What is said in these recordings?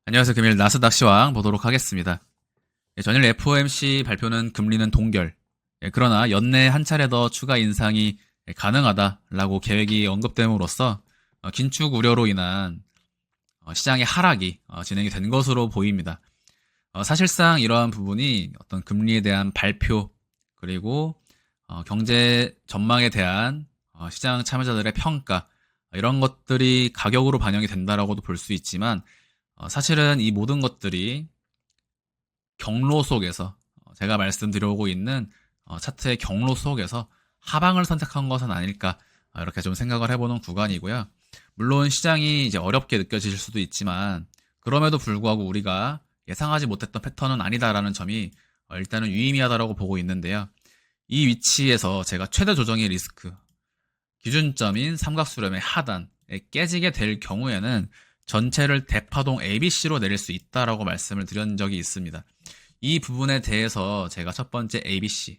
안녕하세요. 금일 나스닥 시황 보도록 하겠습니다. 전일 FOMC 발표는 금리는 동결. 그러나 연내 한 차례 더 추가 인상이 가능하다라고 계획이 언급됨으로써 긴축 우려로 인한 시장의 하락이 진행이 된 것으로 보입니다. 사실상 이러한 부분이 어떤 금리에 대한 발표 그리고 경제 전망에 대한 시장 참여자들의 평가 이런 것들이 가격으로 반영이 된다라고도 볼 수 있지만 사실은 이 모든 것들이 경로 속에서 제가 말씀드려오고 있는 차트의 경로 속에서 하방을 선택한 것은 아닐까 이렇게 좀 생각을 해보는 구간이고요. 물론 시장이 이제 어렵게 느껴질 수도 있지만 그럼에도 불구하고 우리가 예상하지 못했던 패턴은 아니다라는 점이 일단은 유의미하다라고 보고 있는데요. 이 위치에서 제가 최대 조정의 리스크 기준점인 삼각수렴의 하단에 깨지게 될 경우에는 전체를 대파동 ABC로 내릴 수 있다라고 말씀을 드린 적이 있습니다. 이 부분에 대해서 제가 첫 번째 ABC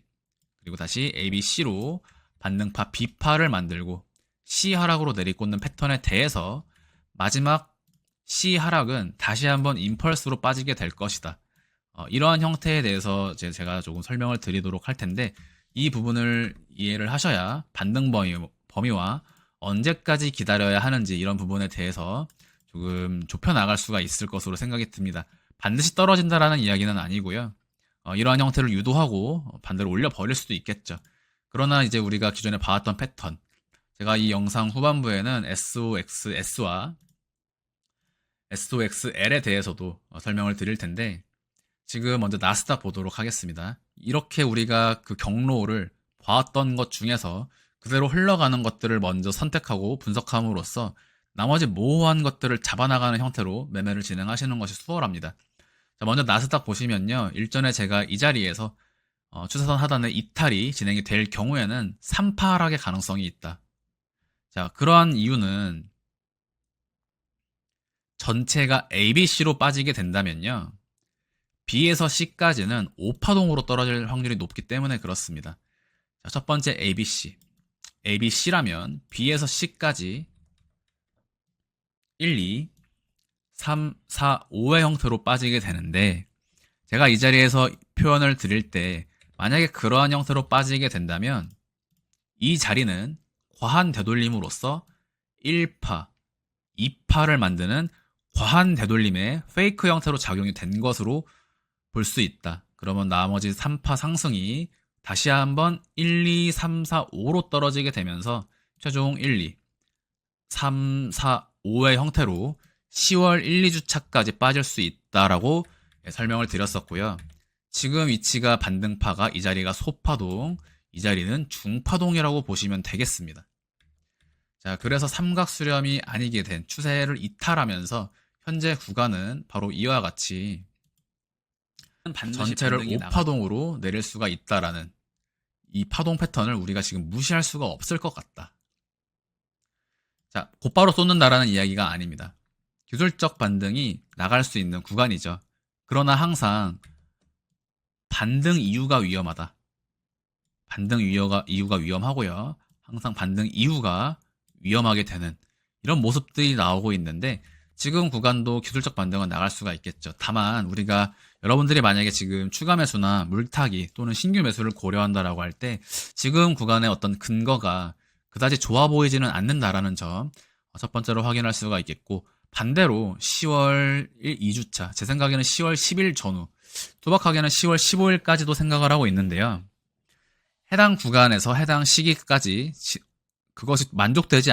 그리고 다시 ABC로 반등파 B파를 만들고 C 하락으로 내리꽂는 패턴에 대해서 마지막 C 하락은 다시 한번 임펄스로 빠지게 될 것이다. 이러한 형태에 대해서 제가 조금 설명을 드리도록 할 텐데 이 부분을 이해를 하셔야 반등 범위와 언제까지 기다려야 하는지 이런 부분에 대해서 조금 좁혀나갈 수가 있을 것으로 생각이 듭니다. 반드시 떨어진다라는 이야기는 아니고요. 이러한 형태를 유도하고 반대로 올려버릴 수도 있겠죠. 그러나 이제 우리가 기존에 봐왔던 패턴 제가 이 영상 후반부에는 SOXS와 SOXL에 대해서도 설명을 드릴 텐데 지금 먼저 나스닥 보도록 하겠습니다. 이렇게 우리가 그 경로를 봐왔던 것 중에서 그대로 흘러가는 것들을 먼저 선택하고 분석함으로써 나머지 모호한 것들을 잡아나가는 형태로 매매를 진행하시는 것이 수월합니다. 자, 먼저 나스닥 보시면요. 일전에 제가 이 자리에서 추세선 하단의 이탈이 진행이 될 경우에는 3파 하락의 가능성이 있다. 자, 그러한 이유는 전체가 ABC로 빠지게 된다면요. B에서 C까지는 5파동으로 떨어질 확률이 높기 때문에 그렇습니다. 자, 첫 번째 ABC. ABC라면 B에서 C까지 1, 2, 3, 4, 5의 형태로 빠지게 되는데 제가 이 자리에서 표현을 드릴 때 만약에 그러한 형태로 빠지게 된다면 이 자리는 과한 되돌림으로써 1파, 2파를 만드는 과한 되돌림의 페이크 형태로 작용이 된 것으로 볼 수 있다. 그러면 나머지 3파 상승이 다시 한번 1, 2, 3, 4, 5로 떨어지게 되면서 최종 1, 2, 3, 4, 5의 형태로 10월 1, 2주차까지 빠질 수 있다라고 설명을 드렸었고요. 지금 위치가 반등파가 이 자리가 소파동, 이 자리는 중파동이라고 보시면 되겠습니다. 자, 그래서 삼각수렴이 아니게 된 추세를 이탈하면서 현재 구간은 바로 이와 같이 전체를 5파동으로 내릴 수가 있다라는 이 파동 패턴을 우리가 지금 무시할 수가 없을 것 같다. 자, 곧바로 쏟는다라는 이야기가 아닙니다. 기술적 반등이 나갈 수 있는 구간이죠. 그러나 항상 반등 이유가 위험하다. 반등 이유가 위험하고요. 항상 반등 이유가 위험하게 되는 이런 모습들이 나오고 있는데 지금 구간도 기술적 반등은 나갈 수가 있겠죠. 다만 우리가 여러분들이 만약에 지금 추가 매수나 물타기 또는 신규 매수를 고려한다라고 할 때 지금 구간의 어떤 근거가 그다지 좋아 보이지는 않는다라는 점 첫 번째로 확인할 수가 있겠고 반대로 10월 2주차 제 생각에는 10월 10일 전후 소박하게는 10월 15일까지도 생각을 하고 있는데요. 해당 구간에서 해당 시기까지 그것이 만족되지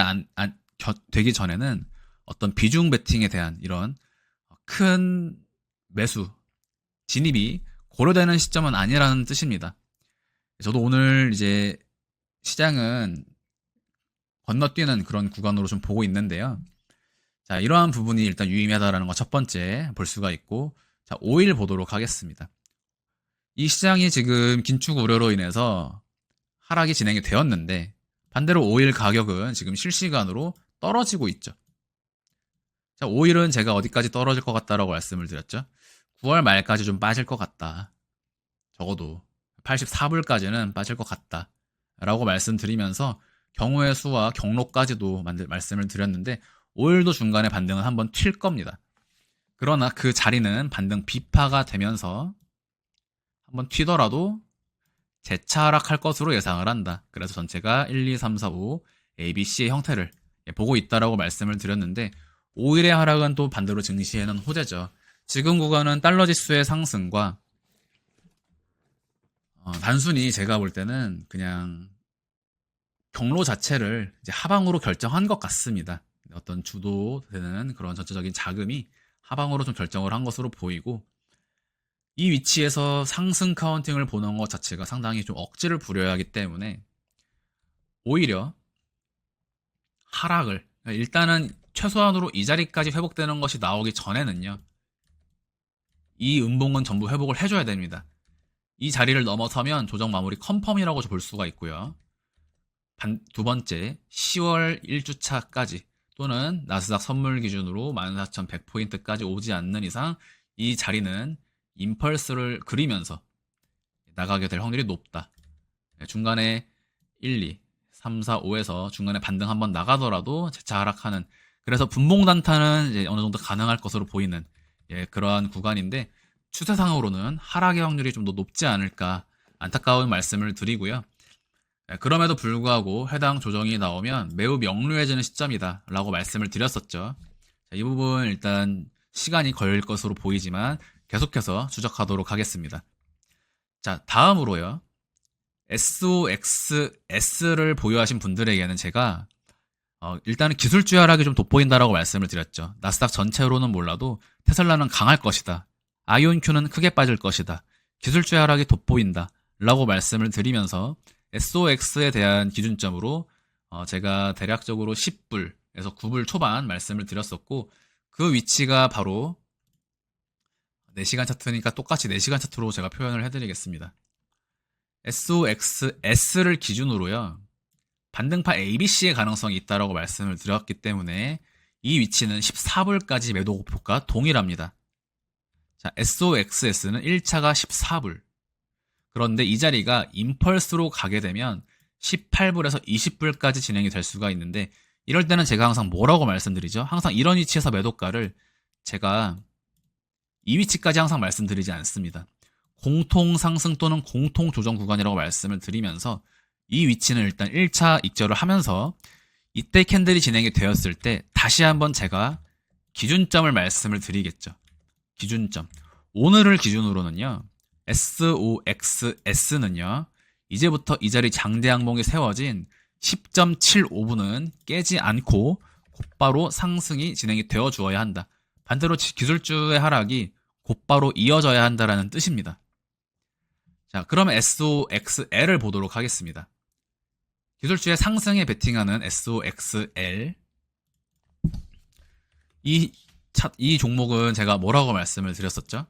되기 전에는 어떤 비중 베팅에 대한 이런 큰 매수 진입이 고려되는 시점은 아니라는 뜻입니다. 저도 오늘 이제 시장은 건너뛰는 그런 구간으로 좀 보고 있는데요. 자, 이러한 부분이 일단 유의미하다라는 거 첫 번째 볼 수가 있고, 자, 5일 보도록 하겠습니다. 이 시장이 지금 긴축 우려로 인해서 하락이 진행이 되었는데, 반대로 5일 가격은 지금 실시간으로 떨어지고 있죠. 자, 5일은 제가 어디까지 떨어질 것 같다라고 말씀을 드렸죠. 9월 말까지 좀 빠질 것 같다. 적어도 84불까지는 빠질 것 같다. 라고 말씀드리면서 경우의 수와 경로까지도 말씀을 드렸는데 5일도 중간에 반등은 한번 튈 겁니다. 그러나 그 자리는 반등 비파가 되면서 한번 튀더라도 재차 하락할 것으로 예상을 한다. 그래서 전체가 1, 2, 3, 4, 5 ABC의 형태를 보고 있다라고 말씀을 드렸는데 5일의 하락은 또 반대로 증시에는 호재죠. 지금 구간은 달러 지수의 상승과 단순히 제가 볼 때는 그냥 경로 자체를 이제 하방으로 결정한 것 같습니다. 어떤 주도되는 그런 전체적인 자금이 하방으로 좀 결정을 한 것으로 보이고 이 위치에서 상승 카운팅을 보는 것 자체가 상당히 좀 억지를 부려야 하기 때문에 오히려 하락을 일단은 최소한으로 이 자리까지 회복되는 것이 나오기 전에는요. 이 음봉은 전부 회복을 해줘야 됩니다. 이 자리를 넘어서면 조정 마무리 컨펌이라고 볼 수가 있고요. 두 번째 10월 1주차까지 또는 나스닥 선물 기준으로 14,100포인트까지 오지 않는 이상 이 자리는 임펄스를 그리면서 나가게 될 확률이 높다. 중간에 1, 2, 3, 4, 5에서 중간에 반등 한번 나가더라도 재차 하락하는 그래서 분봉 단타는 이제 어느 정도 가능할 것으로 보이는 그러한 구간인데 추세상으로는 하락의 확률이 좀 더 높지 않을까 안타까운 말씀을 드리고요. 그럼에도 불구하고 해당 조정이 나오면 매우 명료해지는 시점이다 라고 말씀을 드렸었죠. 이 부분 일단 시간이 걸릴 것으로 보이지만 계속해서 추적하도록 하겠습니다. 자, 다음으로요. SOXS를 보유하신 분들에게는 제가 일단은 기술주의 하락이 좀 돋보인다라고 말씀을 드렸죠. 나스닥 전체로는 몰라도 테슬라는 강할 것이다. 아이온큐는 크게 빠질 것이다. 기술주의 하락이 돋보인다 라고 말씀을 드리면서 SOX에 대한 기준점으로 제가 대략적으로 10불에서 9불 초반 말씀을 드렸었고 그 위치가 바로 4시간 차트니까 똑같이 4시간 차트로 제가 표현을 해드리겠습니다. SOXS를 기준으로요. 반등파 ABC의 가능성이 있다라고 말씀을 드렸기 때문에 이 위치는 14불까지 매도 고표가 동일합니다. 자, SOXS는 1차가 14불. 그런데 이 자리가 임펄스로 가게 되면 18불에서 20불까지 진행이 될 수가 있는데 이럴 때는 제가 항상 뭐라고 말씀드리죠? 항상 이런 위치에서 매도가를 제가 이 위치까지 항상 말씀드리지 않습니다. 공통 상승 또는 공통 조정 구간이라고 말씀을 드리면서 이 위치는 일단 1차 익절을 하면서 이때 캔들이 진행이 되었을 때 다시 한번 제가 기준점을 말씀을 드리겠죠. 기준점. 오늘을 기준으로는요. SOXS는요. 이제부터 이 자리 장대 양봉이 세워진 10.75분은 깨지 않고 곧바로 상승이 진행이 되어 주어야 한다. 반대로 기술주의 하락이 곧바로 이어져야 한다라는 뜻입니다. 자, 그러면 SOXL을 보도록 하겠습니다. 기술주의 상승에 베팅하는 SOXL. 이 종목은 제가 뭐라고 말씀을 드렸었죠?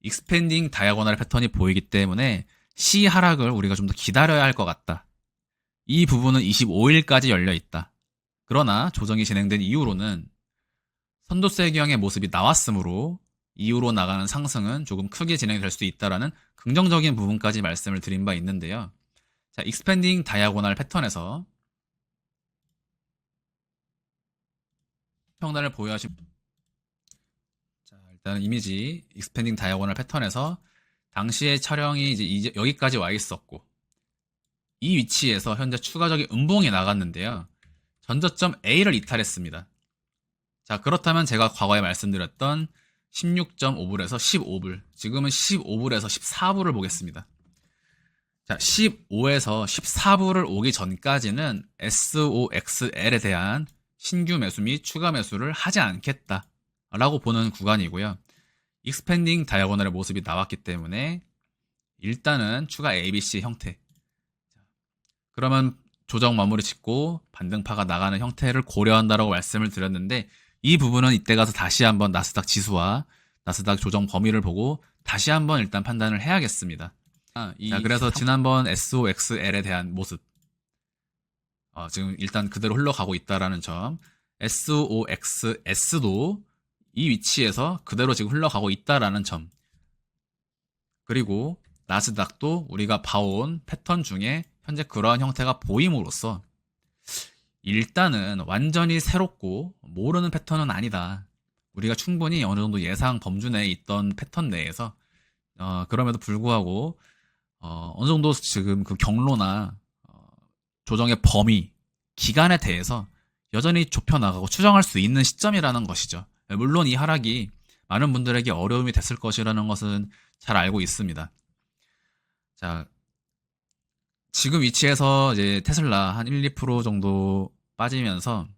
익스펜딩 다이아고널 패턴이 보이기 때문에 C 하락을 우리가 좀 더 기다려야 할 것 같다. 이 부분은 25일까지 열려 있다. 그러나 조정이 진행된 이후로는 선도세 경의 모습이 나왔으므로 이후로 나가는 상승은 조금 크게 진행될 수 있다라는 긍정적인 부분까지 말씀을 드린 바 있는데요. 자, 익스펜딩 다이아고널 패턴에서 평단을 보유하신 자, 일단 이미지 익스펜딩 다이아고널 패턴에서 당시의 촬영이 이제 여기까지 와 있었고 이 위치에서 현재 추가적인 음봉이 나갔는데요. 전저점 A를 이탈했습니다. 자, 그렇다면 제가 과거에 말씀드렸던 16.5불에서 15불, 지금은 15불에서 14불을 보겠습니다. 자, 15에서 14불을 오기 전까지는 SOXL에 대한 신규 매수 및 추가 매수를 하지 않겠다 라고 보는 구간이고요. 익스펜딩 다이아고널의 모습이 나왔기 때문에 일단은 추가 ABC 형태. 그러면 조정 마무리 짓고 반등파가 나가는 형태를 고려한다라고 말씀을 드렸는데 이 부분은 이때 가서 다시 한번 나스닥 지수와 나스닥 조정 범위를 보고 다시 한번 일단 판단을 해야겠습니다. 자, 그래서 지난번 SOXL에 대한 모습 지금 일단 그대로 흘러가고 있다라는 점, SOXS도 이 위치에서 그대로 지금 흘러가고 있다라는 점, 그리고 나스닥도 우리가 봐온 패턴 중에 현재 그러한 형태가 보임으로써 일단은 완전히 새롭고 모르는 패턴은 아니다. 우리가 충분히 어느 정도 예상 범주 내에 있던 패턴 내에서 그럼에도 불구하고 어느 정도 지금 그 경로나 조정의 범위, 기간에 대해서 여전히 좁혀나가고 추정할 수 있는 시점이라는 것이죠. 물론 이 하락이 많은 분들에게 어려움이 됐을 것이라는 것은 잘 알고 있습니다. 자, 지금 위치에서 이제 테슬라 한 1, 2% 정도 빠지면서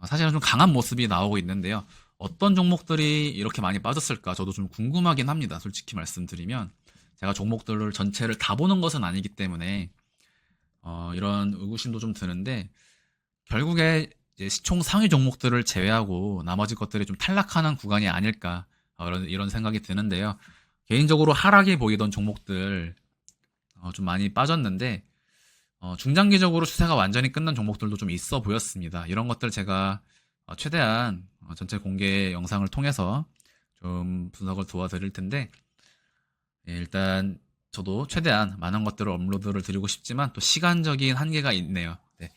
사실은 좀 강한 모습이 나오고 있는데요. 어떤 종목들이 이렇게 많이 빠졌을까 저도 좀 궁금하긴 합니다. 솔직히 말씀드리면 제가 종목들을 전체를 다 보는 것은 아니기 때문에 이런 의구심도 좀 드는데 결국에 이제 시총 상위 종목들을 제외하고 나머지 것들이 좀 탈락하는 구간이 아닐까 이런 생각이 드는데요. 개인적으로 하락이 보이던 종목들 좀 많이 빠졌는데 중장기적으로 추세가 완전히 끝난 종목들도 좀 있어 보였습니다. 이런 것들 제가 최대한 전체 공개 영상을 통해서 좀 분석을 도와드릴 텐데 예, 일단 저도 최대한 많은 것들을 업로드를 드리고 싶지만 또 시간적인 한계가 있네요. 네.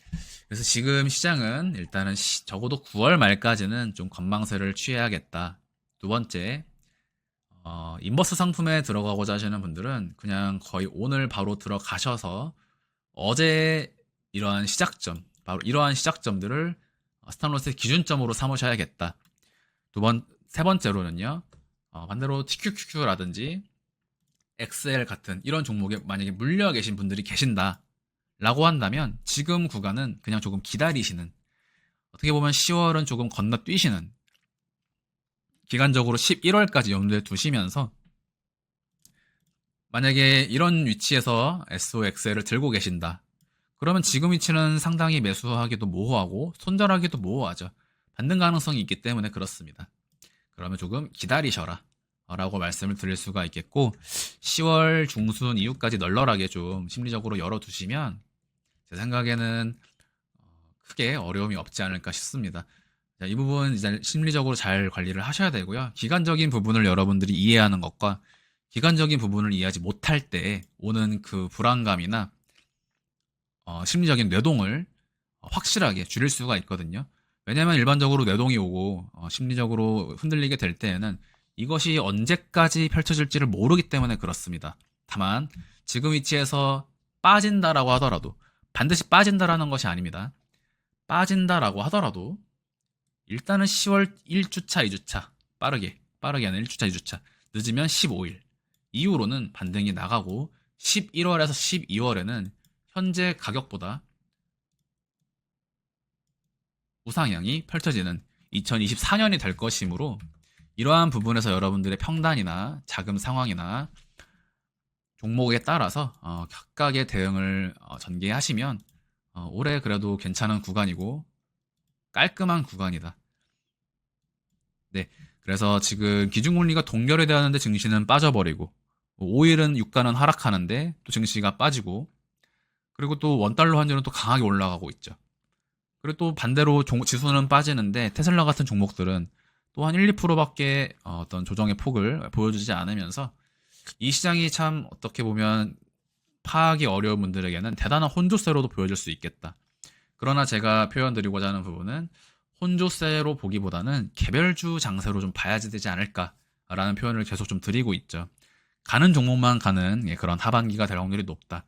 그래서 지금 시장은 일단은 적어도 9월 말까지는 좀 관망세를 취해야겠다. 두 번째, 인버스 상품에 들어가고자 하시는 분들은 그냥 거의 오늘 바로 들어가셔서 어제 이러한 시작점, 바로 이러한 시작점들을 스탑로스의 기준점으로 삼으셔야겠다. 세 번째로는요, 반대로 TQQQ라든지 XL 같은 이런 종목에 만약에 물려 계신 분들이 계신다. 라고 한다면 지금 구간은 그냥 조금 기다리시는, 어떻게 보면 10월은 조금 건너뛰시는, 기간적으로 11월까지 염두에 두시면서 만약에 이런 위치에서 SOXL을 들고 계신다. 그러면 지금 위치는 상당히 매수하기도 모호하고 손절하기도 모호하죠. 반등 가능성이 있기 때문에 그렇습니다. 그러면 조금 기다리셔라 라고 말씀을 드릴 수가 있겠고 10월 중순 이후까지 널널하게 좀 심리적으로 열어두시면 제 생각에는 크게 어려움이 없지 않을까 싶습니다. 자, 이 부분 이제 심리적으로 잘 관리를 하셔야 되고요. 기간적인 부분을 여러분들이 이해하는 것과 기간적인 부분을 이해하지 못할 때 오는 그 불안감이나 심리적인 뇌동을 확실하게 줄일 수가 있거든요. 왜냐하면 일반적으로 뇌동이 오고 심리적으로 흔들리게 될 때에는 이것이 언제까지 펼쳐질지를 모르기 때문에 그렇습니다. 다만 지금 위치에서 빠진다라고 하더라도 반드시 빠진다라는 것이 아닙니다. 빠진다라고 하더라도 일단은 10월 1주차, 2주차 빠르게는 1주차, 2주차 늦으면 15일 이후로는 반등이 나가고 11월에서 12월에는 현재 가격보다 우상향이 펼쳐지는 2024년이 될 것이므로 이러한 부분에서 여러분들의 평단이나 자금 상황이나 종목에 따라서 각각의 대응을 전개하시면 올해 그래도 괜찮은 구간이고 깔끔한 구간이다. 네, 그래서 지금 기준금리가 동결이 되었는데 증시는 빠져버리고 5일은 유가는 하락하는데 또 증시가 빠지고 그리고 또 원달러 환율은 또 강하게 올라가고 있죠. 그리고 또 반대로 지수는 빠지는데 테슬라 같은 종목들은 또 한 1, 2%밖에 어떤 조정의 폭을 보여주지 않으면서 이 시장이 참 어떻게 보면 파악이 어려운 분들에게는 대단한 혼조세로도 보여질 수 있겠다. 그러나 제가 표현드리고자 하는 부분은 혼조세로 보기보다는 개별주 장세로 좀 봐야지 되지 않을까라는 표현을 계속 좀 드리고 있죠. 가는 종목만 가는 그런 하반기가 될 확률이 높다.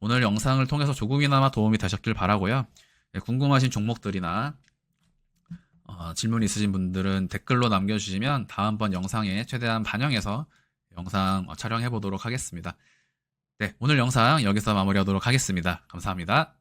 오늘 영상을 통해서 조금이나마 도움이 되셨길 바라고요. 궁금하신 종목들이나 질문 있으신 분들은 댓글로 남겨주시면 다음번 영상에 최대한 반영해서 영상 촬영해 보도록 하겠습니다. 네, 오늘 영상 여기서 마무리하도록 하겠습니다. 감사합니다.